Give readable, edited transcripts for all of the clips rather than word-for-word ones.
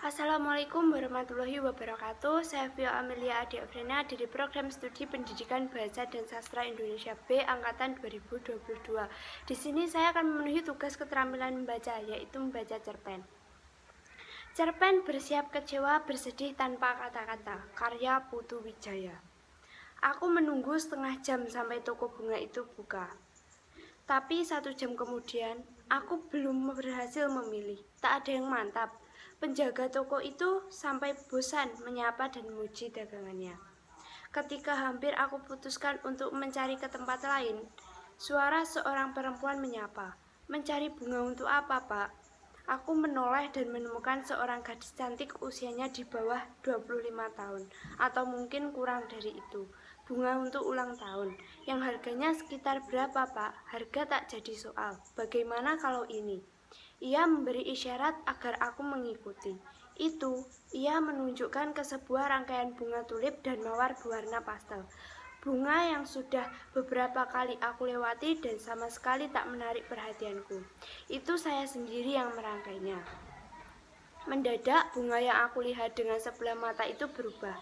Assalamualaikum warahmatullahi wabarakatuh. Saya Vio Amelia Adi Afrina dari Program Studi Pendidikan Bahasa dan Sastra Indonesia B Angkatan 2022. Di sini saya akan memenuhi tugas keterampilan membaca, yaitu membaca cerpen. Cerpen Bersiap Kecewa Bersedih Tanpa Kata-Kata, karya Putu Wijaya. Aku menunggu setengah jam sampai toko bunga itu buka. Tapi 1 jam kemudian, aku belum berhasil memilih. Tak ada yang mantap. Penjaga toko itu sampai bosan menyapa dan memuji dagangannya. Ketika hampir aku putuskan untuk mencari ke tempat lain, suara seorang perempuan menyapa. "Mencari bunga untuk apa, Pak?" Aku menoleh dan menemukan seorang gadis cantik usianya di bawah 25 tahun, atau mungkin kurang dari itu. Bunga untuk ulang tahun, yang harganya sekitar berapa, Pak? Harga tak jadi soal. Bagaimana kalau ini? Ia memberi isyarat agar aku mengikuti. Ia menunjukkan ke sebuah rangkaian bunga tulip dan mawar berwarna pastel. Bunga yang sudah beberapa kali aku lewati dan sama sekali tak menarik perhatianku. Itu saya sendiri yang merangkainya. Mendadak bunga yang aku lihat dengan sebelah mata itu berubah.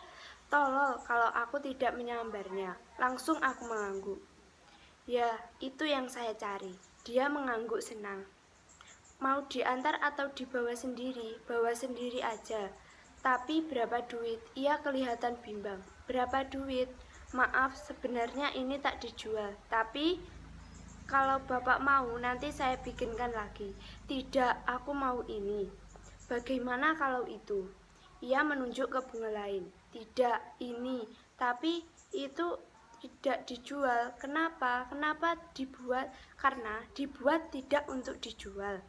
Tolol kalau aku tidak menyambarnya. Langsung aku mengangguk. Ya, itu yang saya cari. Dia mengangguk senang. Mau diantar atau dibawa sendiri? Bawa sendiri aja. Tapi berapa duit? Ia kelihatan bimbang. Berapa duit? Maaf, sebenarnya ini tak dijual. Tapi kalau Bapak mau, nanti saya bikinkan lagi. Tidak, aku mau ini. Bagaimana kalau itu? Ia menunjuk ke bunga lain. Tidak, ini. Tapi itu tidak dijual. Kenapa? Kenapa dibuat? Karena dibuat tidak untuk dijual.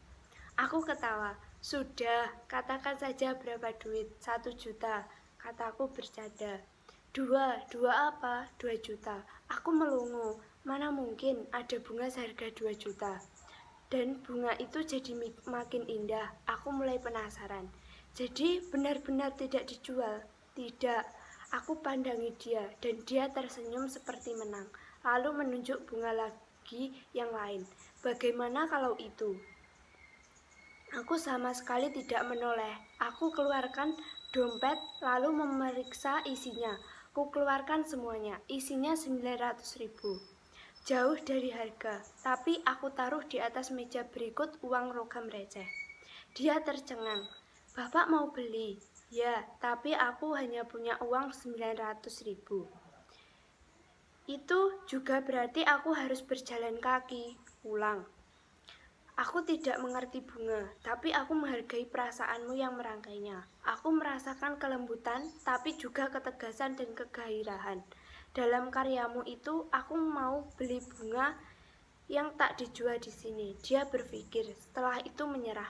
Aku ketawa. Sudah, katakan saja berapa duit? 1 juta, kataku bercanda. Dua apa? 2 juta. Aku melongo. Mana mungkin ada bunga seharga 2 juta? Dan bunga itu jadi makin indah. Aku mulai penasaran. Jadi benar-benar tidak dijual? Tidak. Aku pandangi dia, dan dia tersenyum seperti menang. Lalu menunjuk bunga lagi yang lain. Bagaimana kalau itu? Aku sama sekali tidak menoleh. Aku keluarkan dompet lalu memeriksa isinya. Aku keluarkan semuanya. Isinya 900.000. Jauh dari harga, tapi aku taruh di atas meja berikut uang logam receh. Dia tercengang. Bapak mau beli? Ya, tapi aku hanya punya uang 900.000. Itu juga berarti aku harus berjalan kaki pulang. Aku tidak mengerti bunga, tapi aku menghargai perasaanmu yang merangkainya. Aku merasakan kelembutan, tapi juga ketegasan dan kegairahan. Dalam karyamu itu, aku mau beli bunga yang tak dijual di sini. Dia berpikir, setelah itu menyerah.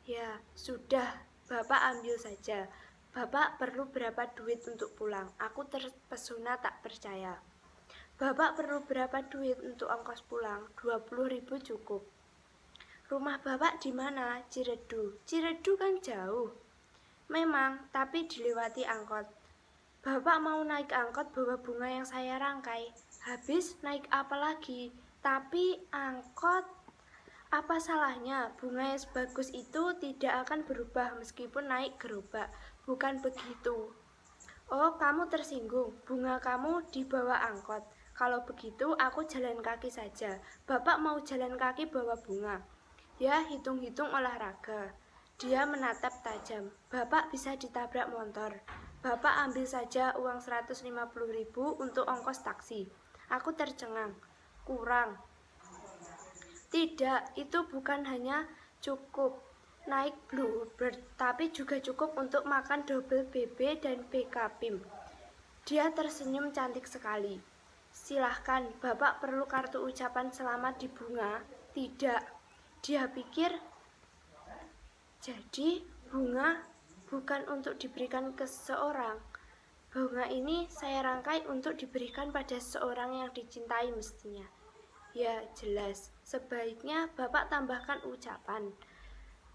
Ya, sudah, Bapak ambil saja. Bapak perlu berapa duit untuk pulang? Aku terpesona tak percaya. Bapak perlu berapa duit untuk ongkos pulang? 20.000 cukup. Rumah Bapak di mana? Ciredug. Ciredug kan jauh. Memang, tapi dilewati angkot. Bapak mau naik angkot bawa bunga yang saya rangkai. Habis naik apa lagi? Tapi angkot. Apa salahnya? Bunga yang sebagus itu tidak akan berubah meskipun naik gerobak. Bukan begitu. Oh, kamu tersinggung. Bunga kamu dibawa angkot. Kalau begitu, aku jalan kaki saja. Bapak mau jalan kaki bawa bunga? Ya, hitung-hitung olahraga. Dia menatap tajam. Bapak bisa ditabrak motor. Bapak ambil saja uang 150.000 untuk ongkos taksi. Aku tercengang. Kurang. Tidak, itu bukan hanya cukup naik Bluebird, tapi juga cukup untuk makan double BB dan BK PIM. Dia tersenyum cantik sekali. Silahkan, Bapak perlu kartu ucapan selamat di bunga? Tidak. Dia pikir, jadi bunga bukan untuk diberikan ke seseorang. Bunga ini saya rangkai untuk diberikan pada seseorang yang dicintai mestinya. Ya, jelas. Sebaiknya Bapak tambahkan ucapan.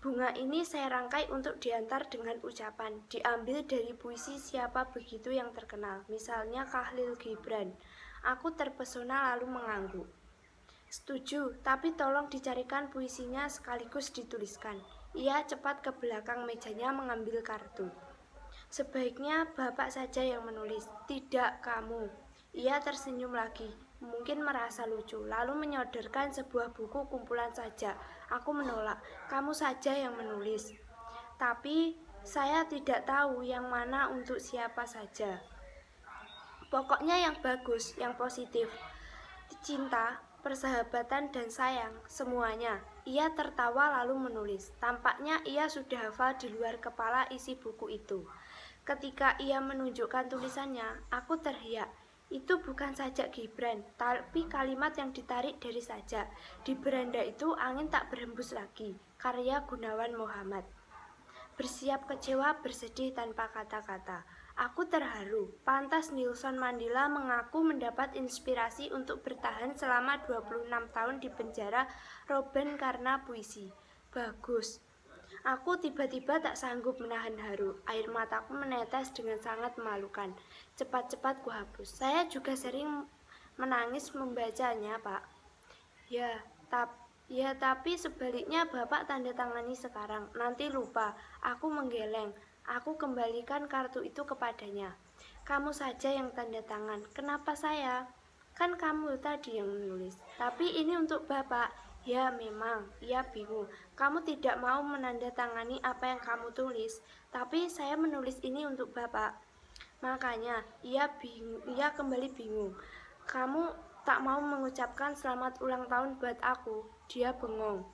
Bunga ini saya rangkai untuk diantar dengan ucapan. Diambil dari puisi siapa begitu yang terkenal. Misalnya Khalil Gibran. Aku terpesona lalu mengangguk. Setuju, tapi tolong dicarikan puisinya sekaligus dituliskan. Ia cepat ke belakang mejanya mengambil kartu. Sebaiknya Bapak saja yang menulis, tidak kamu. Ia tersenyum lagi, mungkin merasa lucu, lalu menyodorkan sebuah buku kumpulan saja. Aku menolak, kamu saja yang menulis. Tapi saya tidak tahu yang mana untuk siapa saja. Pokoknya yang bagus, yang positif. Cinta, persahabatan, dan sayang, semuanya. Ia tertawa lalu menulis. Tampaknya ia sudah hafal di luar kepala isi buku itu. Ketika ia menunjukkan tulisannya, aku terhiak. Itu bukan sajak Gibran, tapi kalimat yang ditarik dari sajak. Di beranda itu angin tak berhembus lagi. Karya Gunawan Muhammad. Bersiap kecewa, bersedih tanpa kata-kata. Aku terharu. Pantas Nelson Mandela mengaku mendapat inspirasi untuk bertahan selama 26 tahun di penjara Robben karena puisi. Bagus. Aku tiba-tiba tak sanggup menahan haru. Air mataku menetes dengan sangat memalukan. Cepat-cepat kuhapus. Saya juga sering menangis membacanya, Pak. Tapi sebaliknya Bapak tanda tangani sekarang. Nanti lupa. Aku menggeleng. Aku kembalikan kartu itu kepadanya. Kamu saja yang tanda tangan. Kenapa saya? Kan kamu tadi yang menulis. Tapi ini untuk Bapak. Ya memang, ia bingung. Kamu tidak mau menandatangani apa yang kamu tulis. Tapi saya menulis ini untuk Bapak. Makanya ia kembali bingung. Kamu tak mau mengucapkan selamat ulang tahun buat aku. Dia bengong.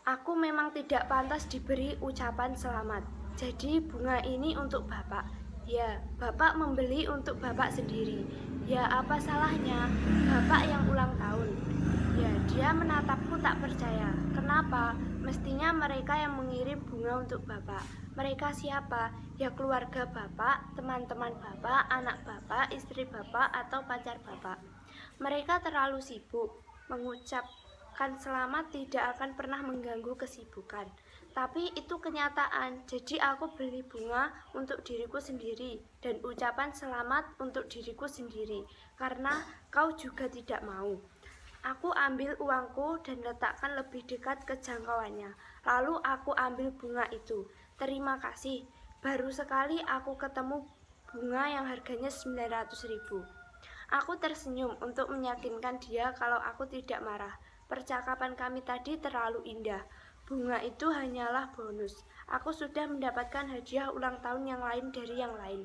Aku memang tidak pantas diberi ucapan selamat. Jadi bunga ini untuk Bapak. Ya, Bapak membeli untuk Bapak sendiri. Ya, apa salahnya? Bapak yang ulang tahun. Ya, dia menatapku tak percaya. Kenapa? Mestinya mereka yang mengirim bunga untuk Bapak. Mereka siapa? Ya keluarga Bapak, teman-teman Bapak, anak Bapak, istri Bapak, atau pacar Bapak. Mereka terlalu sibuk. Mengucapkan selamat tidak akan pernah mengganggu kesibukan. Tapi itu kenyataan. Jadi aku beli bunga untuk diriku sendiri dan ucapan selamat untuk diriku sendiri. Karena kau juga tidak mau. Aku ambil uangku dan letakkan lebih dekat ke jangkauannya. Lalu aku ambil bunga itu. Terima kasih. Baru sekali aku ketemu bunga yang harganya 900.000. Aku tersenyum untuk meyakinkan dia kalau aku tidak marah. Percakapan kami tadi terlalu indah. Bunga itu hanyalah bonus. Aku sudah mendapatkan hadiah ulang tahun yang lain dari yang lain.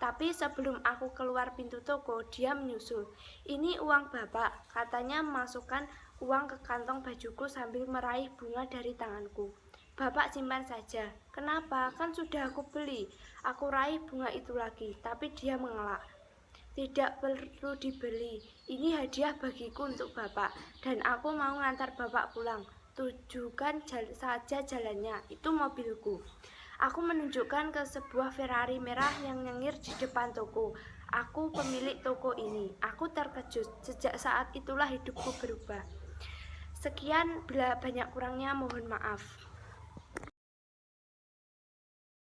Tapi sebelum aku keluar pintu toko, dia menyusul. Ini uang Bapak, katanya memasukkan uang ke kantong bajuku sambil meraih bunga dari tanganku. Bapak simpan saja. Kenapa? Kan sudah aku beli. Aku raih bunga itu lagi, tapi dia mengelak. Tidak perlu dibeli. Ini hadiah bagiku untuk Bapak, dan aku mau ngantar Bapak pulang. Tunjukkan saja jalannya, itu mobilku. Aku menunjukkan ke sebuah Ferrari merah yang nyengir di depan toko. Aku pemilik toko ini. Aku terkejut. Sejak saat itulah hidupku berubah. Sekian, bila banyak kurangnya mohon maaf.